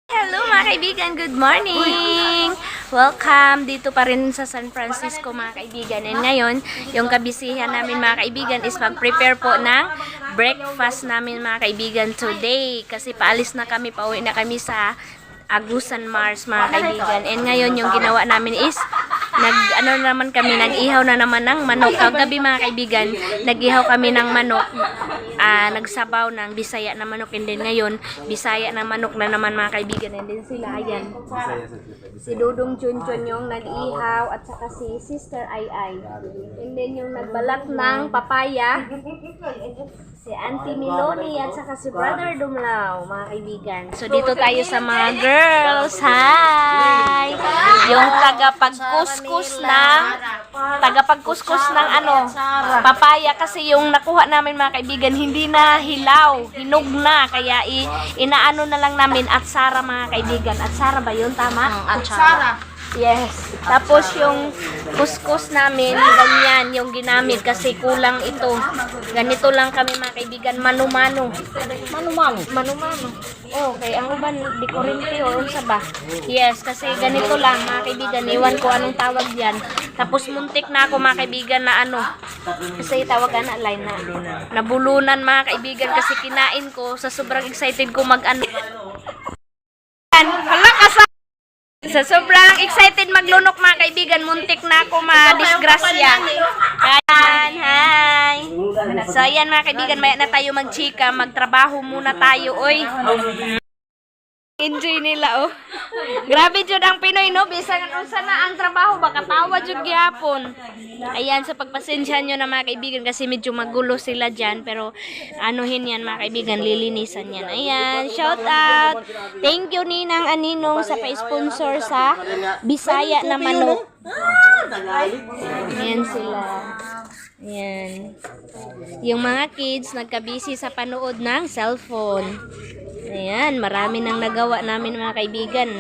Hello mga kaibigan, good morning! Welcome dito pa rin sa San Francisco mga kaibigan. And ngayon, yung kabisihan namin mga kaibigan is mag-prepare po ng breakfast namin mga kaibigan today. Kasi paalis na kami, pauwi na kami sa Agusan Mars mga kaibigan. And ngayon yung ginawa namin is nag-ihaw na naman ng manok. Kagabi mga kaibigan, nag-ihaw kami ng manok. Nagsabaw ng Bisaya na manok. And then ngayon, Bisaya na manok na naman mga kaibigan. And then sila, ayan. Si Dudong Chunchun yung nag-ihaw at saka si Sister Ai Ai. And then yung nagbalat ng papaya, si Auntie Miloni at saka si Brother Dumlao, mga kaibigan. So dito tayo sa mga girls. Hi! Yung tagapagkuskus ng papaya kasi yung nakuha namin mga kaibigan hindi na hilaw, hinog na kaya inaano na lang namin atsara mga kaibigan. Atsara ba yun? Tama? Atsara. Yes. Tapos yung kuskus namin, ganyan yung ginamit kasi kulang ito. Ganito lang kami mga kaibigan, mano-mano. Mano-mano. Oh, kay ang uban, di kurente o unsa ba? Yes, kasi ganito lang mga kaibigan, iwan ko anong tawag diyan. Tapos muntik na ako mga kaibigan na kasi tawag line na nabulunan mga kaibigan kasi kinain ko sa sobrang excited ko sa sobrang excited maglunok mga kaibigan, muntik na ako madisgrasya. Ayan, hi! So ayan mga kaibigan, maya na tayo magchika, magtrabaho muna tayo, oy. Enjoy nila, oh. Grabe jud ang Pinoy, no? Bisan unsa na ang trabaho, baka tawa jud gyapon. Ayan, sa pagpasensyahan nyo na mga kaibigan kasi medyo magulo sila dyan. Pero anuhin yan mga kaibigan, lilinisan yan. Ayan, shout out. Thank you Ninang Aninong sa pa-sponsor sa Bisaya na manok. Ayan sila. Ayan. Yung mga kids nagka-busy sa panood ng cellphone. Ayan, marami nang nagawa namin mga kaibigan.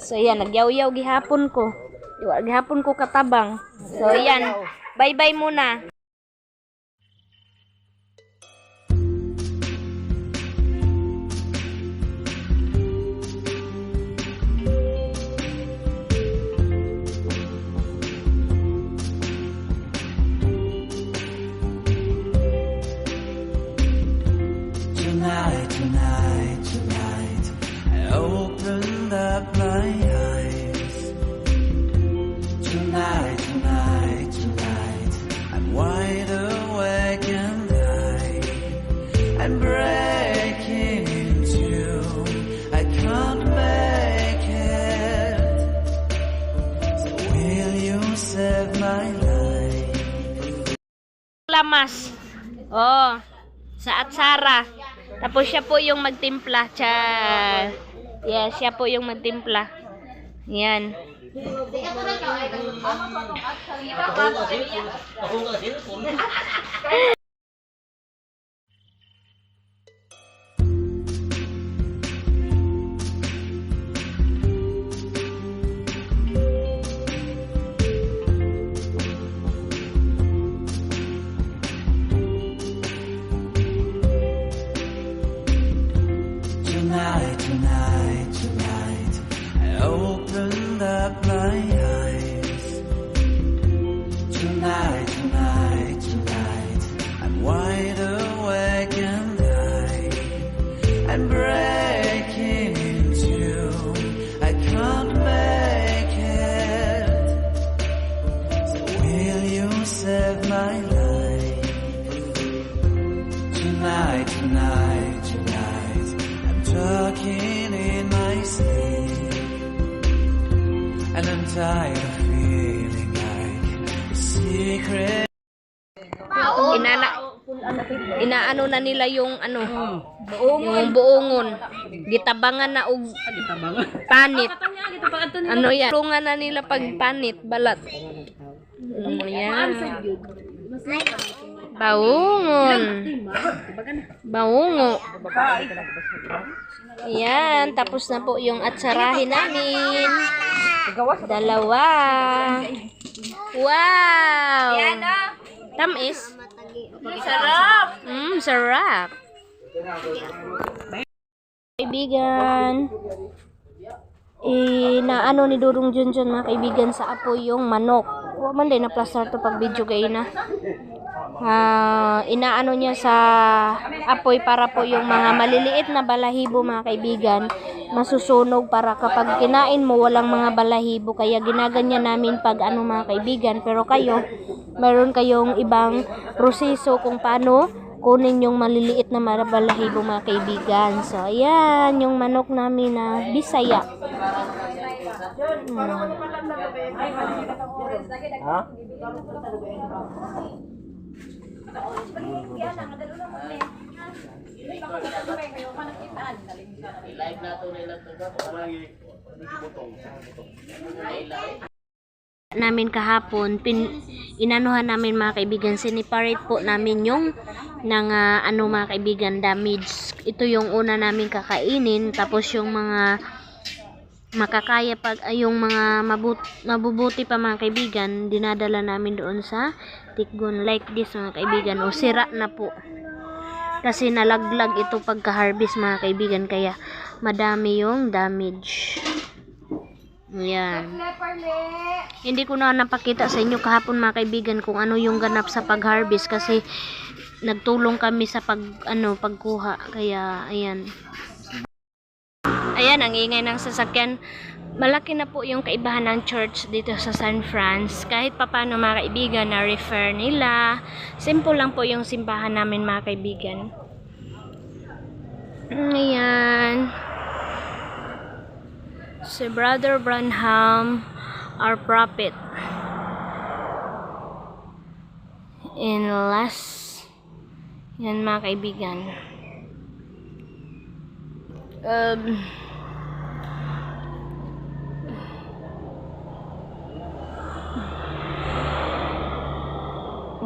So ayan, nagyaw-yaw gihapon ko. Gihapon ko katabang. So ayan, bye-bye muna. Tonight, I opened up my eyes. Tonight, I'm wide awake and I'm breaking into. I can't make it. So will you save my life? Lamas. Oh, sa atsara. Tapos siya po yung magtimpla. Yes, siya po yung magtimpla. Yan. Tonight, I opened up my eyes. Tonight, I'm wide awake and I'm breaking into. I can't make it. So will you save my life? Tonight, I'm talking in my sleep, and I'm tired of feeling like a secret. Inaano na nila yung yung buongon. Gitabangan na og panit. Ano yan? Tulungan na nila pag panit, balat. Yan. Baungon. Baungo. Ayan, tapos na po yung atsarahin namin. Dalawa. Wow! Tamis. Sarap. Sarap. kaibigan. Naano ni Durong Junjun mga kaibigan sa apoy yung manok. Wa man din na plaster to pag video gay na. Inaano niya sa apoy para po yung mga maliliit na balahibo mga kaibigan masusunog para kapag kinain mo walang mga balahibo, kaya ginaganyan namin pag ano mga kaibigan. Pero kayo, meron kayong ibang proseso kung paano kunin yung maliliit na balahibo mga kaibigan. So ayan yung manok namin na Bisaya. Namin kahapon inanuhan namin mga kaibigan, siniparate po namin yung ano mga kaibigan, damage. Ito yung una namin kakainin, tapos yung mga makakaya pag yung mga mabubuti pa mga kaibigan dinadala namin doon sa tikgon like this mga kaibigan, o sira na po kasi nalaglag ito pagka harvest mga kaibigan, kaya madami yung damage. Yan. Hindi ko na napakita sa inyo kahapon mga kaibigan kung ano yung ganap sa pag-harvest kasi nagtulong kami sa pagkuha. Kaya ayan. Ayan ang ingay ng sasakyan. Malaki na po yung kaibahan ng church dito sa San Franz. Kahit papaano mga kaibigan na refer nila. Simple lang po yung simbahan namin mga kaibigan. Ayan. Si Brother Branham, our prophet. And last, yan mga kaibigan.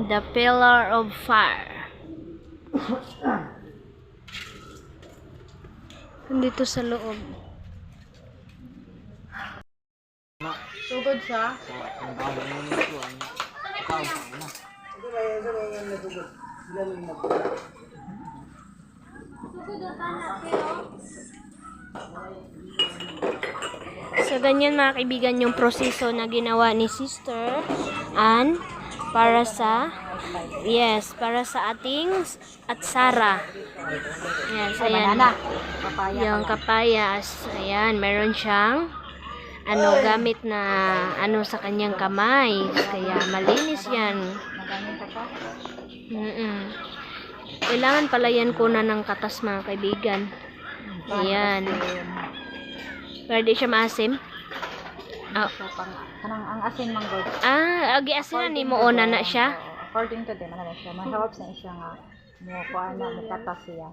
The Pillar of Fire. Dito sa loob. Sugod sa So ganyan mga kaibigan yung proseso na ginawa ni Sister Ann para sa ating atsara. Yes, ayan. Yung kapayas. Ayan, meron siyang gamit na sa kanyang kamay. Kaya malinis yan. Kailangan pala yan kunan ng katas mga kaibigan. Ayan. Para di siya maasim. ang asin manggod. Agi asinan ni mo ona na siya. According to them, siya. Mahawap sa siya nga mo kuan na matatas siya.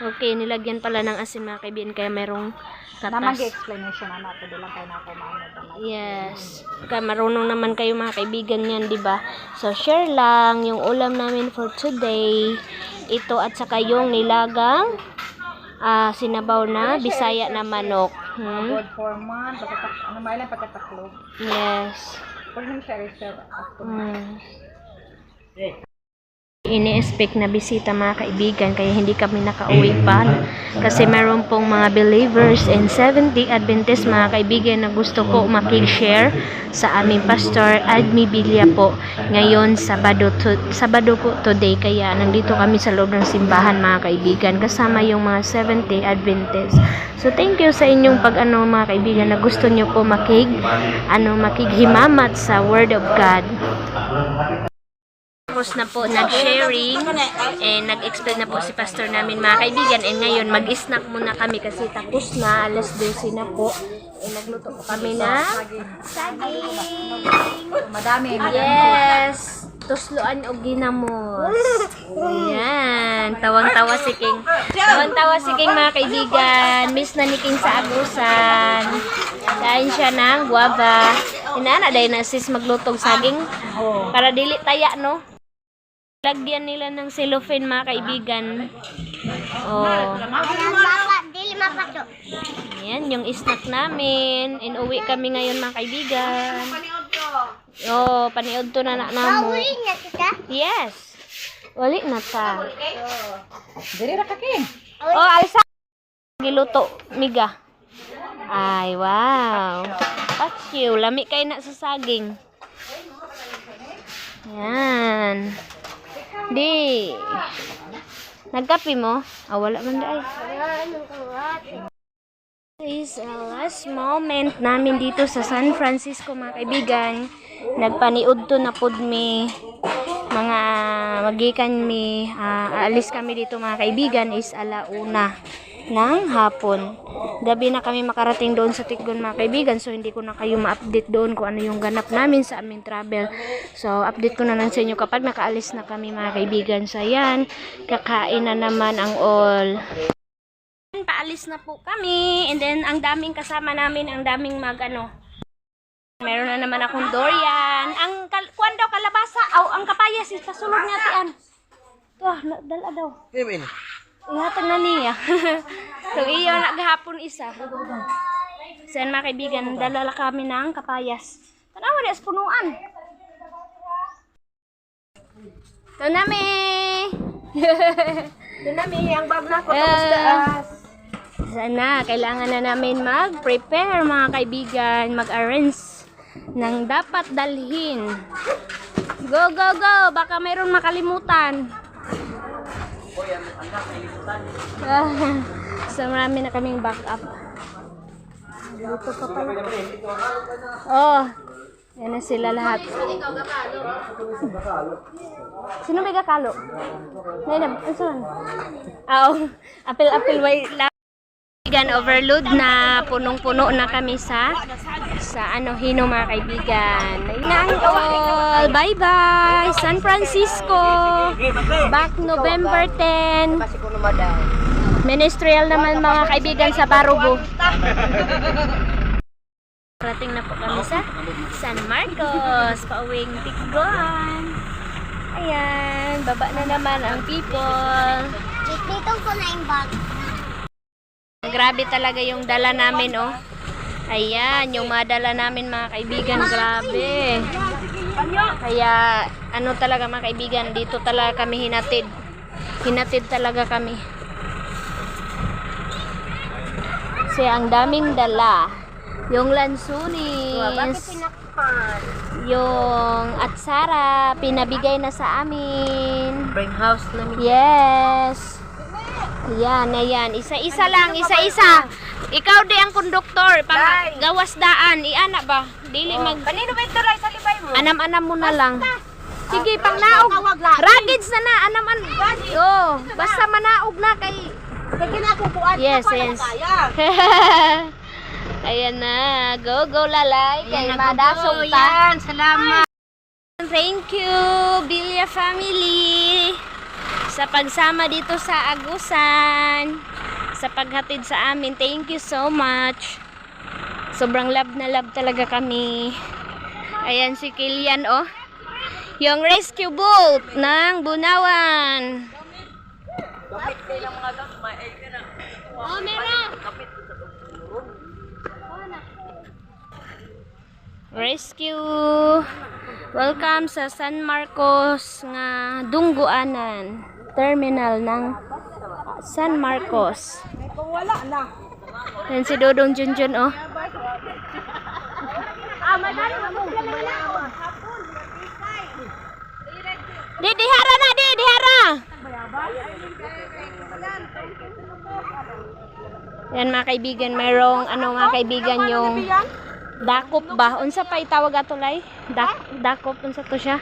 Okay, nilagyan pala ng asin mga kaibigan kaya merong Namang katas. explanation na nato lang kay nako maano. Yes. Kaya marunong naman kayo mga kaibigan yan, di ba? So share lang yung ulam namin for today. Ito at saka yung nilagang sinabaw na Bisaya na manok. Good for month, ano may lang pagkataklog. Yes. Pag nang siya reserve ako. Ini-expect na bisita mga kaibigan kaya hindi kami nakauwi pa kasi meron pong mga believers and 70 Adventist mga kaibigan na gusto ko makig-share sa aming pastor Admi Bilya po ngayon Sabado po today, kaya nandito kami sa loob ng simbahan mga kaibigan kasama yung mga 70 Adventist. So thank you sa inyong mga kaibigan na gusto nyo po makighimamat sa Word of God. Tapos na po nag-sharing nag-explain na po si pastor namin mga kaibigan, and ngayon mag-snack muna kami kasi tapos na, alas 12 na po. Nagluto po kami na saging. Madami. Yes! Tusluan o ginamos. Ayan. Tawang-tawa si King. Tawang-tawa si King mga kaibigan. Miss na ni King sa agusan. Kain siya ng guava. Inana dahil na sis maglutog saging. Para dili taya, no? Lagyan nila ng cellophane mga kaibigan. Dili mapato. Ayan, yung snack namin. Inuwi kami ngayon mga kaibigan. Paniod to na namo. Uli na kita. Yes. Wali na ta. Dili ra ka king. Alsa. Giluto, miga. Ay, wow. Paksiw, lami kay na sa saging. Yan. Di. Nagkape mo? Wala man dai. This is the last moment namin dito sa San Francisco, mga kaibigan. Nagpaniud to na pod mi. Mga magikan mi. Aalis kami dito, mga kaibigan, is 1:00 ng hapon. Gabi na kami makarating doon sa Tikgon, mga kaibigan. So, hindi ko na kayo ma-update doon kung ano yung ganap namin sa aming travel. So, update ko na lang sa inyo kapag nakaalis na kami, mga kaibigan. So, yan. Kakain na naman ang all. Paalis na po kami. And then, ang daming kasama namin. Ang daming meron na naman akong durian. Ang kuwan daw, kalabasa. Ang kapayas. Kasulog nga tiyan. Dala daw. Ihatag na niya. So, iyo naghapon isa. So, yan, mga kaibigan, dalala kami ng kapayas. Tanawa niya sa punuan. Ito nami. Ito na, may ang bag na ako. Tapos taas. Sana, kailangan na namin mag-prepare, mga kaibigan, mag-arrange ng dapat dalhin. Go, go, go! Baka mayroon makalimutan. So, marami na kaming backup. Dito pa pala. Oh, yan na sila lahat. Sino may kakalo? Apil-apil, overload na, punong-puno na kami sa Hino, mga kaibigan. Nang all, bye-bye, San Francisco, back November 10, ministerial naman, mga kaibigan, sa Barubo. Parating na po kami sa San Marcos, pauwing Tikgon. Ayan, baba na naman ang people. Dito ko na yung bag. Grabe talaga yung dala namin, oh. Ayan, yung madala namin, mga kaibigan, grabe. Kaya, talaga, mga kaibigan, dito talaga kami hinatid. Hinatid talaga kami. Kasi ang daming dala. Yung lansunis, yung atsara, pinabigay na sa amin. Bring house namin. Yes. Yan, ayan. Isa-isa lang, isa-isa. Ikaw di ang konduktor. Pang gawas daan. Iana ba? Dili mag... Kanino ba ito rin sa libay mo? Anam-anam mo na lang. Sige, pang naog. Ragids na. Anam-anam. Basta manaog na kay... Sige na ako buwan. Yes, yes. Ayan na. Go, go, lalay. Kay madasog ta. Salamat. Thank you, Bilya family, sa pagsama dito sa Agusan, sa paghatid sa amin. Thank you so much. Sobrang love na love talaga kami. Ayan si Kilian, oh. Yung rescue boat ng Bunawan. Oh, meron. Rescue. Welcome sa San Marcos nga Dungguanan terminal ng San Marcos. Yan si Dodong Junjun, oh. Dihara na, dihara. Yan, mga kaibigan, mayroong mga kaibigan, yung dakop ba? Unsa pa itawag atulay? Dakop, unsa to siya?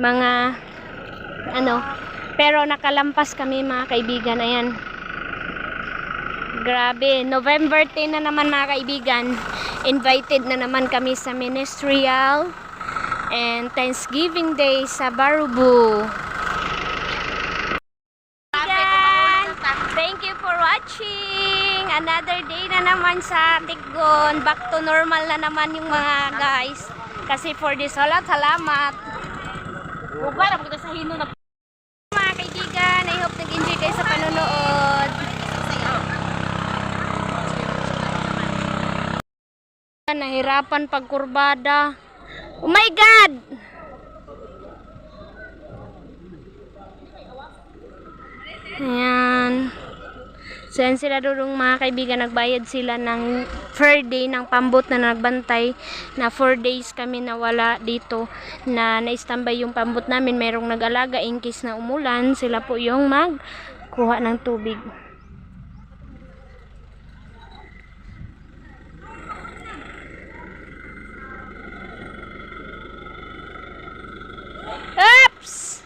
Mga pero nakalampas kami, mga kaibigan. Ayan. Grabe, November 10 na naman, mga kaibigan. Invited na naman kami sa ministerial and Thanksgiving Day sa Barubu. Thank you for watching. Another day na naman sa Tikgon. Back to normal na naman yung mga guys. Kasi for this, salamat. Uga, napunta sa Hino na. Mga kaibigan, I hope nag-enjoy kayo sa panonood. Nahirapan pagkurbada. Oh my God! Ayan. So yan sila dudong mga kaibigan, nagbayad sila ng per day ng pambot na nagbantay na 4 days kami nawala dito na na-standby yung pambot namin. Merong nag-alaga in case na umulan, sila po yung magkuha ng tubig. Oops!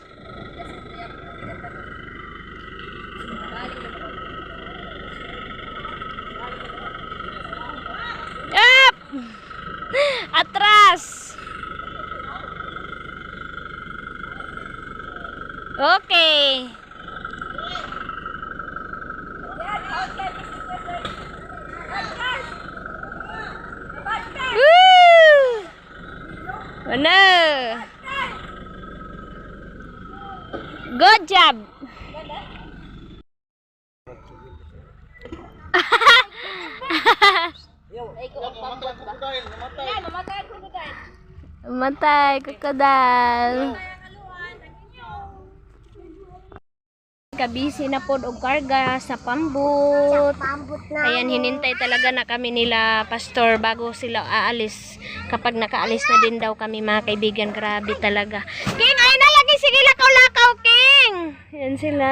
Up! Atras! Okay. Woo! Ano? Good job! Matay, krokodil. Kabisi na pod og karga sa pambot. Pambot na. Ayan, hinintay talaga na kami nila pastor bago sila aalis. Kapag nakaalis na din daw kami mga kaibigan, grabe talaga. King, ayun na lagi, sige lakaw-lakaw, King. Ayan sila.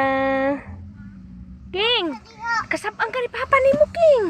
King, kasabang ka ni Papa ni mo, King.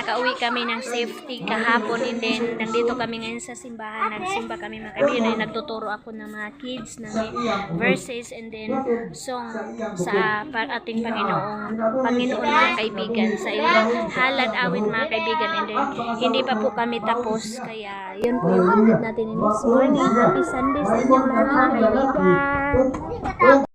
Nakauwi kami ng safety kahapon, and then nandito kami ngayon sa simbahan. Nagsimba kami mga kaibigan, and nagtuturo ako ng mga kids ng verses and then song sa ating Panginoon mga kaibigan, sa ilang halad awit mga kaibigan, and then hindi pa po kami tapos, kaya yun po yung update natin in this morning. Happy Sunday sa inyong lahat mga kaibigan.